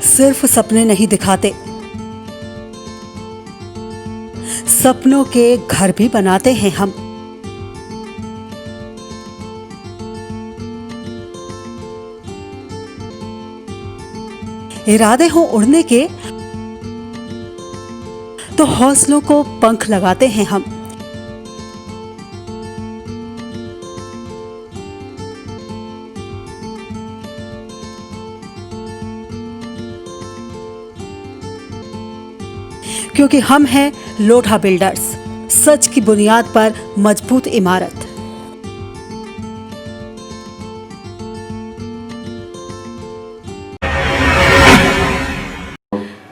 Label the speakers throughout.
Speaker 1: सिर्फ सपने नहीं दिखाते, सपनों के घर भी बनाते हैं हम। इरादे हो उड़ने के तो हौसलों को पंख लगाते हैं हम। क्योंकि हम हैं लोढ़ा बिल्डर्स, सच की बुनियाद पर मजबूत इमारत।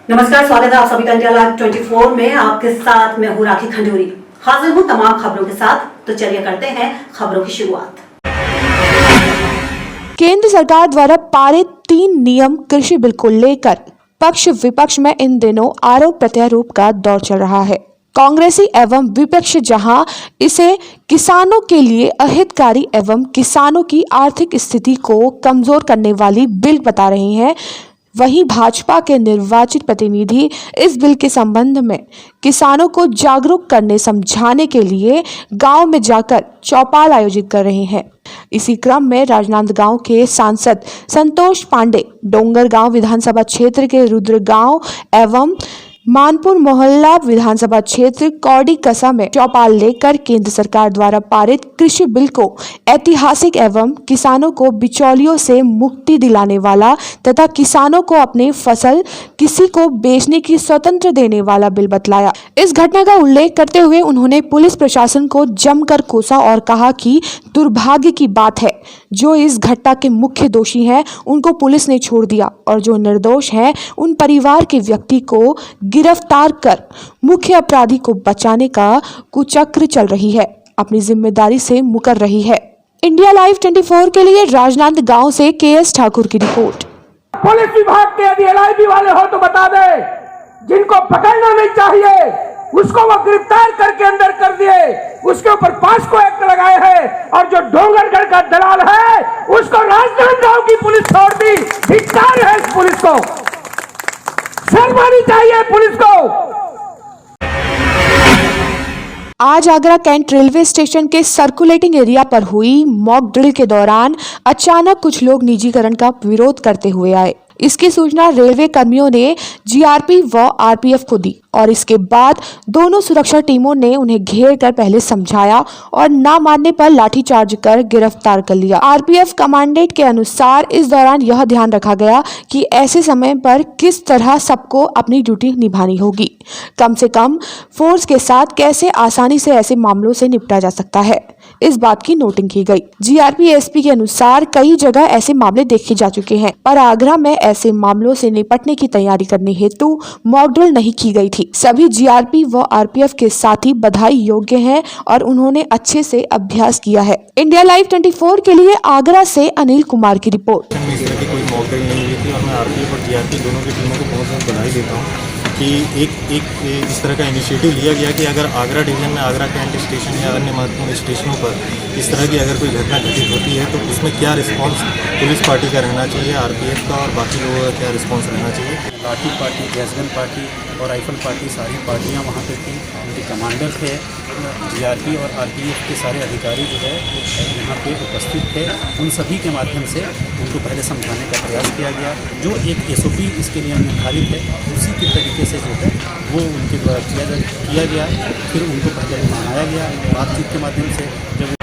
Speaker 1: नमस्कार, स्वागत है आप सभी का इंडिया लाइव 24 में। आपके साथ मैं हूं राखी खंडूरी। हाजिर हूं तमाम खबरों के साथ। तो चलिए करते हैं खबरों की शुरुआत।
Speaker 2: केंद्र सरकार द्वारा पारित 3 नियम कृषि बिल को लेकर पक्ष विपक्ष में इन दिनों आरोप प्रत्यारोप का दौर चल रहा है। कांग्रेसी एवं विपक्ष जहां इसे किसानों के लिए अहितकारी एवं किसानों की आर्थिक स्थिति को कमजोर करने वाली बिल बता रहे हैं, वहीं भाजपा के निर्वाचित प्रतिनिधि इस बिल के संबंध में किसानों को जागरूक करने समझाने के लिए गांव में जाकर चौपाल आयोजित कर रहे हैं। इसी क्रम में राजनांदगांव के सांसद संतोष पांडे डोंगरगांव विधानसभा क्षेत्र के रुद्रगांव एवं मानपुर मोहल्ला विधानसभा क्षेत्र कौड़ी कसा में चौपाल लेकर केंद्र सरकार द्वारा पारित कृषि बिल को ऐतिहासिक एवं किसानों को बिचौलियों से मुक्ति दिलाने वाला तथा किसानों को अपने फसल किसी को बेचने की स्वतंत्र देने वाला बिल बतलाया। इस घटना का उल्लेख करते हुए उन्होंने पुलिस प्रशासन को जमकर कोसा और कहा कि दुर्भाग्य की बात है, जो इस घटना के मुख्य दोषी हैं उनको पुलिस ने छोड़ दिया और जो निर्दोष हैं उन परिवार के व्यक्ति को गिरफ्तार कर मुख्य अपराधी को बचाने का कुचक्र चल रही है, अपनी जिम्मेदारी से मुकर रही है। इंडिया लाइव 24 के लिए राजनांदगांव से केएस ठाकुर की रिपोर्ट।
Speaker 3: पुलिस विभाग के यदि एलआईबी वाले हो तो बता दे, जिनको पकड़ना नहीं चाहिए उसको वो गिरफ्तार करके अंदर कर दिए, उसके ऊपर पॉस्को एक्ट लगाए हैं और जो डोंगरगढ़ का दलाल है उसको राजनांदगांव की पुलिस छोड़ दी। धिक्कार है इस पुलिस को, शर्मानी चाहिए पुलिस को।
Speaker 2: आज आगरा कैंट रेलवे स्टेशन के सर्कुलेटिंग एरिया पर हुई मॉक ड्रिल के दौरान अचानक कुछ लोग निजीकरण का विरोध करते हुए आए। इसकी सूचना रेलवे कर्मियों ने जीआरपी व आरपीएफ को दी और इसके बाद दोनों सुरक्षा टीमों ने उन्हें घेर कर पहले समझाया और ना मानने पर लाठीचार्ज कर गिरफ्तार कर लिया। आरपीएफ कमांडेंट के अनुसार इस दौरान यह ध्यान रखा गया कि ऐसे समय पर किस तरह सबको अपनी ड्यूटी निभानी होगी, कम से कम फोर्स के साथ कैसे आसानी से ऐसे मामलों से निपटा जा सकता है, इस बात की नोटिंग की गई। जीआरपी एसपी के अनुसार कई जगह ऐसे मामले देखे जा चुके हैं, पर आगरा में ऐसे मामलों से निपटने की तैयारी करने हेतु मॉक ड्रिल नहीं की गई थी। सभी जीआरपी व आरपीएफ के साथी बधाई योग्य हैं और उन्होंने अच्छे से अभ्यास किया है। इंडिया लाइव 24 के लिए आगरा से अनिल कुमार की रिपोर्ट।
Speaker 4: कोई मॉक ड्रिल नहीं हुई थी और मैं आरपीएफ और जीआरपी दोनों की टीमों को बहुत बहुत बधाई देता हूँ कि एक इस तरह का इनिशिएटिव लिया गया कि अगर आगरा डिवीजन में आगरा कैंट स्टेशन या अन्य महत्वपूर्ण स्टेशनों पर इस तरह की अगर कोई घटना घटित होती है तो उसमें क्या रिस्पांस पुलिस पार्टी का रहना चाहिए, आरपीएफ का और बाकी लोगों का क्या रिस्पांस रहना चाहिए।
Speaker 5: लाठी पार्टी, गैसगन पार्टी और राइफल पार्टी सारी पार्टियां वहाँ पे थी, उनके कमांडर थे, जीआरपी और आरपीएफ के सारे अधिकारी जो है यहाँ पे उपस्थित थे। उन सभी के माध्यम से उनको पहले समझाने का प्रयास किया गया। जो एक एसओपी इसके लिए निर्धारित है उसी के तरीके से जो है वो उनके द्वारा किया गया। फिर उनको पहले मनाया गया बातचीत के माध्यम से। जब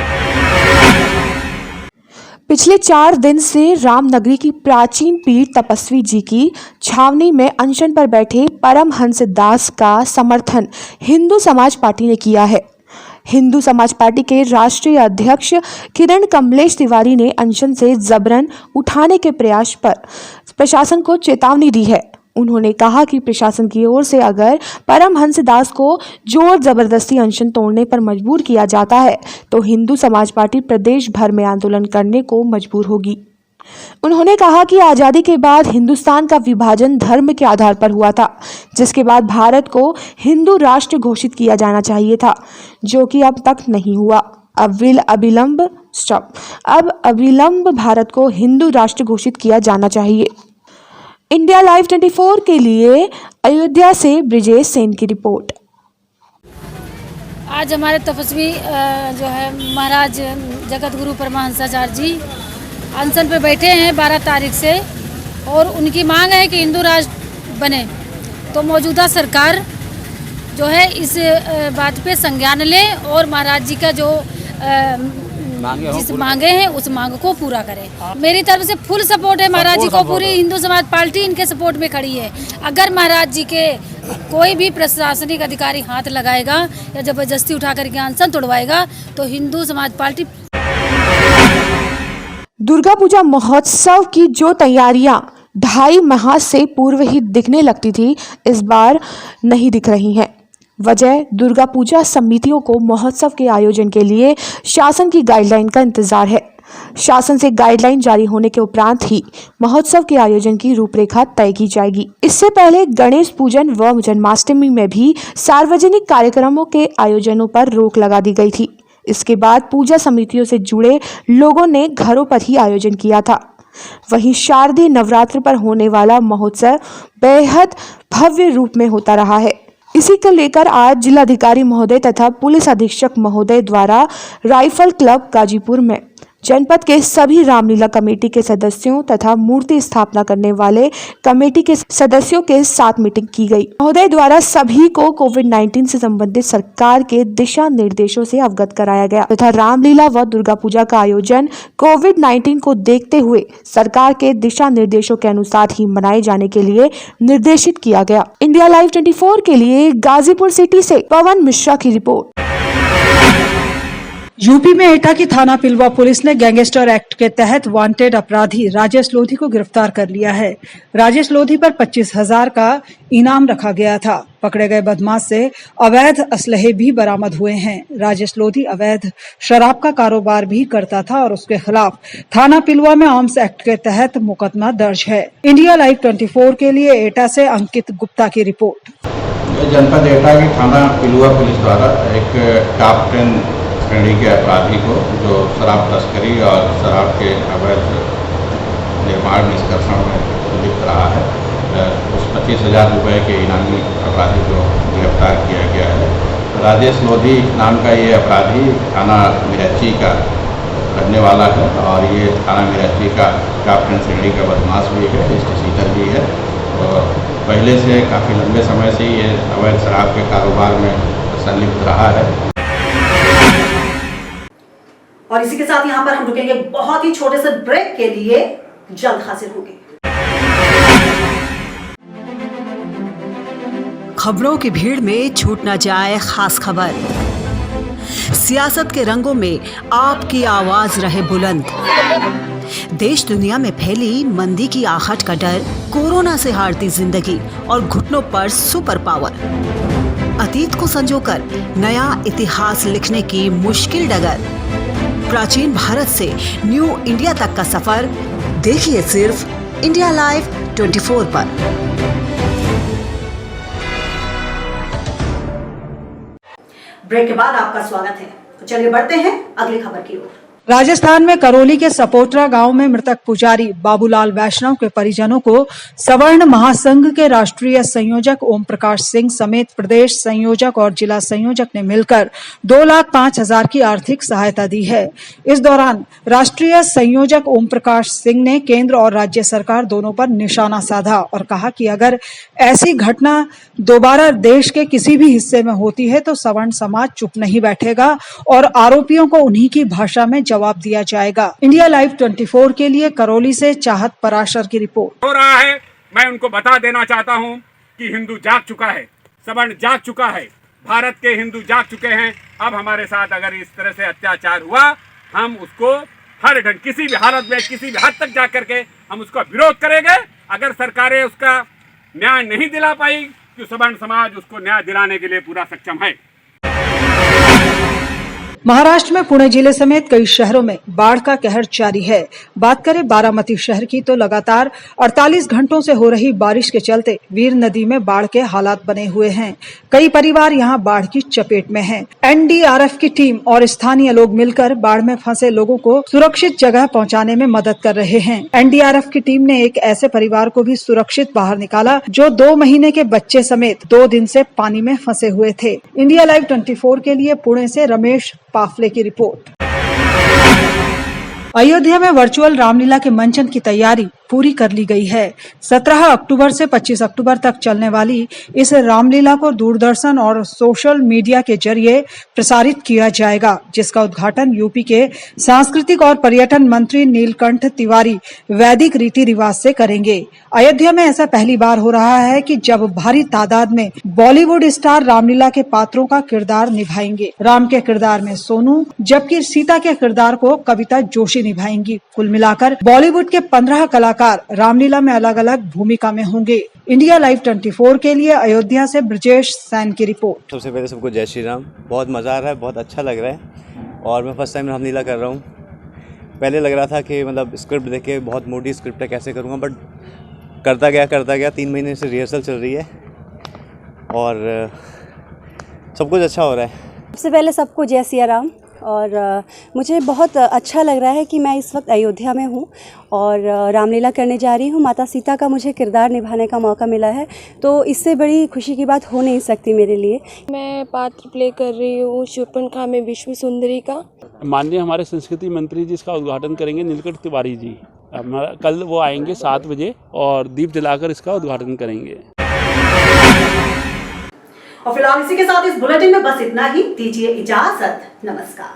Speaker 2: पिछले 4 दिन से रामनगरी की प्राचीन पीर तपस्वी जी की छावनी में अनशन पर बैठे परमहंस दास का समर्थन हिंदू समाज पार्टी ने किया है। हिंदू समाज पार्टी के राष्ट्रीय अध्यक्ष किरण कमलेश तिवारी ने अनशन से जबरन उठाने के प्रयास पर प्रशासन को चेतावनी दी है। उन्होंने कहा कि प्रशासन की ओर से अगर परमहंस दास को जोर जबरदस्ती अनशन तोड़ने पर मजबूर किया जाता है तो हिंदू समाज पार्टी प्रदेश भर में आंदोलन करने को मजबूर होगी। उन्होंने कहा कि आज़ादी के बाद हिंदुस्तान का विभाजन धर्म के आधार पर हुआ था, जिसके बाद भारत को हिंदू राष्ट्र घोषित किया जाना चाहिए था, जो कि अब तक नहीं हुआ। अब अविलंब भारत को हिंदू राष्ट्र घोषित किया जाना चाहिए। इंडिया लाइव 24 के लिए अयोध्या से ब्रिजेश सेन की रिपोर्ट।
Speaker 6: आज हमारे तपस्वी जो है महाराज जगत गुरु परमहंसाचार्य जी अनशन पर बैठे हैं 12 तारीख से, और उनकी मांग है कि हिंदू राष्ट्र बने। तो मौजूदा सरकार जो है इस बात पे संज्ञान ले और महाराज जी का जो जिस मांगे हैं उस मांग को पूरा करें। मेरी तरफ से फुल सपोर्ट है महाराज जी को, पूरी हिंदू समाज पार्टी इनके सपोर्ट में खड़ी है। अगर महाराज जी के कोई भी प्रशासनिक अधिकारी हाथ लगाएगा या जबरदस्ती उठा करके अनशन तोड़वाएगा तो हिंदू समाज पार्टी।
Speaker 2: दुर्गा पूजा महोत्सव की जो तैयारियां 2.5 माह से पूर्व ही दिखने लगती थी, इस बार नहीं दिख रही हैं। वजह दुर्गा पूजा समितियों को महोत्सव के आयोजन के लिए शासन की गाइडलाइन का इंतजार है। शासन से गाइडलाइन जारी होने के उपरांत ही महोत्सव के आयोजन की रूपरेखा तय की जाएगी। इससे पहले गणेश पूजन व जन्माष्टमी में भी सार्वजनिक कार्यक्रमों के आयोजनों पर रोक लगा दी गई थी। इसके बाद पूजा समितियों से जुड़े लोगों ने घरों पर ही आयोजन किया था। वहीं शारदीय नवरात्र पर होने वाला महोत्सव बेहद भव्य रूप में होता रहा है। इसी को लेकर आज जिलाधिकारी महोदय तथा पुलिस अधीक्षक महोदय द्वारा राइफल क्लब गाजीपुर में जनपद के सभी रामलीला कमेटी के सदस्यों तथा मूर्ति स्थापना करने वाले कमेटी के सदस्यों के साथ मीटिंग की गई। महोदय द्वारा सभी को कोविड-19 से संबंधित सरकार के दिशा निर्देशों से अवगत कराया गया तथा रामलीला व दुर्गा पूजा का आयोजन कोविड-19 को देखते हुए सरकार के दिशा निर्देशों के अनुसार ही मनाए जाने के लिए निर्देशित किया गया। इंडिया लाइव 24 के लिए गाजीपुर सिटी से पवन मिश्रा की रिपोर्ट।
Speaker 7: यूपी में एटा की थाना पिलवा पुलिस ने गैंगस्टर एक्ट के तहत वांटेड अपराधी राजेश लोधी को गिरफ्तार कर लिया है। राजेश लोधी पर 25,000 का इनाम रखा गया था। पकड़े गए बदमाश से अवैध असलहे भी बरामद हुए हैं। राजेश लोधी अवैध शराब का कारोबार भी करता था और उसके खिलाफ थाना पिलवा में आर्म्स एक्ट के तहत मुकदमा दर्ज है। इंडिया लाइव 24 के लिए एटा से अंकित गुप्ता की रिपोर्ट।
Speaker 8: जनपद एटा की थाना पिलवा पुलिस द्वारा एक टॉप 10 श्रेणी के अपराधी को जो शराब तस्करी और शराब के अवैध निर्माण निष्कर्षण में लिप्त रहा है, उस 25,000 रुपये के इनामी अपराधी को गिरफ्तार किया गया है। राजेश लोधी नाम का ये अपराधी थाना मिरच्ची का रहने वाला है और ये थाना मिरच्ची का टॉप 10 श्रेणी का बदमाश भी है, शीतल भी है और पहले से काफ़ी लंबे समय से ये अवैध शराब के कारोबार में संलिप्त रहा है।
Speaker 1: और इसी के साथ यहाँ पर हम रुकेंगे बहुत ही छोटे से ब्रेक के लिए, जल्द हाजिर होंगे।
Speaker 9: खबरों की भीड़ में छूट न जाए खास खबर। सियासत के रंगों में आपकी आवाज रहे बुलंद। देश दुनिया में फैली मंदी की आहट का डर, कोरोना से हारती जिंदगी और घुटनों पर सुपर पावर। अतीत को संजोकर नया इतिहास लिखने की मुश्किल डगर। प्राचीन भारत से न्यू इंडिया तक का सफर देखिए सिर्फ इंडिया लाइव 24 पर।
Speaker 1: ब्रेक के बाद आपका स्वागत है। तो चलिए बढ़ते हैं अगली खबर की ओर।
Speaker 7: राजस्थान में करौली के सपोटरा गांव में मृतक पुजारी बाबूलाल वैष्णव के परिजनों को सवर्ण महासंघ के राष्ट्रीय संयोजक ओम प्रकाश सिंह समेत प्रदेश संयोजक और जिला संयोजक ने मिलकर 2,05,000 की आर्थिक सहायता दी है। इस दौरान राष्ट्रीय संयोजक ओम प्रकाश सिंह ने केंद्र और राज्य सरकार दोनों पर निशाना साधा और कहा कि अगर ऐसी घटना दोबारा देश के किसी भी हिस्से में होती है तो सवर्ण समाज चुप नहीं बैठेगा और आरोपियों को उन्हीं की भाषा में जवाब दिया जाएगा। इंडिया लाइव 24 के लिए करौली से चाहत पराशर की रिपोर्ट।
Speaker 3: हो रहा है, मैं उनको बता देना चाहता हूं कि हिंदू जाग चुका है, सवर्ण जाग चुका है, भारत के हिंदू जाग चुके हैं। अब हमारे साथ अगर इस तरह से अत्याचार हुआ, हम उसको हर ढंग किसी भी हालत में किसी भी हद तक जा करके हम उसका विरोध करेंगे। अगर सरकारें उसका न्याय नहीं दिला पाई तो सवर्ण समाज उसको न्याय दिलाने के लिए पूरा सक्षम है।
Speaker 7: महाराष्ट्र में पुणे जिले समेत कई शहरों में बाढ़ का कहर जारी है। बात करें बारामती शहर की तो लगातार 48 घंटों से हो रही बारिश के चलते वीर नदी में बाढ़ के हालात बने हुए हैं। कई परिवार यहां बाढ़ की चपेट में हैं। एनडीआरएफ की टीम और स्थानीय लोग मिलकर बाढ़ में फंसे लोगों को सुरक्षित जगह पहुंचाने में मदद कर रहे हैं। एनडीआरएफ की टीम ने एक ऐसे परिवार को भी सुरक्षित बाहर निकाला जो 2 महीने के बच्चे समेत 2 दिन से पानी में फंसे हुए थे। इंडिया लाइव 24 के लिए पुणे से रमेश पाफले की रिपोर्ट। अयोध्या में वर्चुअल रामलीला के मंचन की तैयारी पूरी कर ली गई है। 17 अक्टूबर से 25 अक्टूबर तक चलने वाली इस रामलीला को दूरदर्शन और सोशल मीडिया के जरिए प्रसारित किया जाएगा, जिसका उद्घाटन यूपी के सांस्कृतिक और पर्यटन मंत्री नीलकंठ तिवारी वैदिक रीति रिवाज से करेंगे। अयोध्या में ऐसा पहली बार हो रहा है कि जब भारी तादाद में बॉलीवुड स्टार रामलीला के पात्रों का किरदार निभाएंगे। राम के किरदार में सोनू, जबकि सीता के किरदार को कविता जोशी निभाएंगी। कुल मिलाकर बॉलीवुड के 15 कलाकार रामलीला में अलग अलग भूमिका में होंगे। इंडिया लाइव 24 के लिए अयोध्या से ब्रजेश सैन की रिपोर्ट।
Speaker 10: सबसे पहले सबको जय श्री राम। बहुत मज़ा आ रहा है, बहुत अच्छा लग रहा है और मैं फर्स्ट टाइम रामलीला कर रहा हूँ। पहले लग रहा था कि मतलब स्क्रिप्ट देख के बहुत मोटी स्क्रिप्ट है, कैसे करूँगा, बट करता गया 3 महीने से रिहर्सल चल रही है और सब कुछ अच्छा हो रहा है।
Speaker 11: सबसे पहले सबको जय सिया राम। और मुझे बहुत अच्छा लग रहा है कि मैं इस वक्त अयोध्या में हूँ और रामलीला करने जा रही हूँ। माता सीता का मुझे किरदार निभाने का मौका मिला है, तो इससे बड़ी खुशी की बात हो नहीं सकती मेरे लिए।
Speaker 12: मैं पात्र प्ले कर रही हूँ शूर्पणखा में विश्व सुंदरी का।
Speaker 13: माननीय हमारे संस्कृति मंत्री जी इसका उद्घाटन करेंगे, नीलकंठ तिवारी जी। हमारा कल वो आएंगे 7 बजे और दीप जलाकर इसका उद्घाटन करेंगे।
Speaker 1: और फिलहाल इसी के साथ इस बुलेटिन में बस इतना ही। दीजिए इजाजत, नमस्कार।